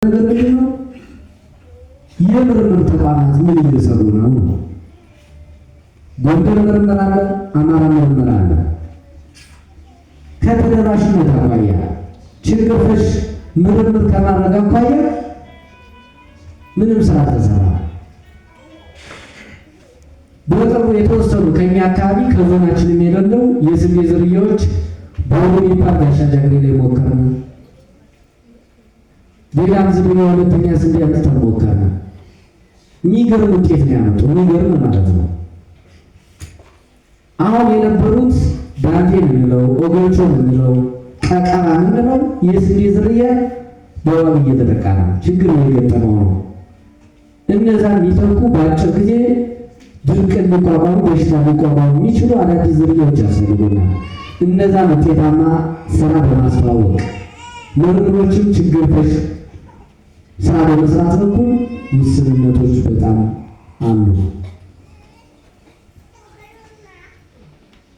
ነገር ምንድነው? የምርምር ተቋማት ምን እየሰሩ ነው? ጎንደር ምርምር አለ፣ አማራ ምርምር አለ። ከተደራሽነት አኳያ ችግር ፈች ምርምር ከማድረግ አኳያ ምንም ስራ ተሰራ። በቅርቡ የተወሰኑ ከኛ አካባቢ ከዞናችን የሌለው የስንዴ ዝርያዎች በሁሉ የሚባል ጋሻጃግሬ ላይ ሞከርን። ሌላም ዝርያ ሁለተኛ ስንዴ አምጥተን ሞከርን። የሚገርም ውጤት ነው ያመጡ። የሚገርም ማለት ነው። አሁን የነበሩት ዳንቴ የምንለው ኦጎቾ የምንለው ቀቀባ የምንለው የስንዴ ዝርያ በዋግ እየተጠቃ ነው። ችግር እየገጠመው ነው። እነዛን የሚተኩ በአጭር ጊዜ ድርቅን ሊቋቋሙ በሽታ ሊቋቋሙ የሚችሉ አዳዲስ ዝርያዎች ያስፈልጉናል። እነዛን ውጤታማ ስራ በማስተዋወቅ ምርምሮችም ችግር ፈች ስራ በመስራት በኩል ውስንነቶች በጣም አሉ።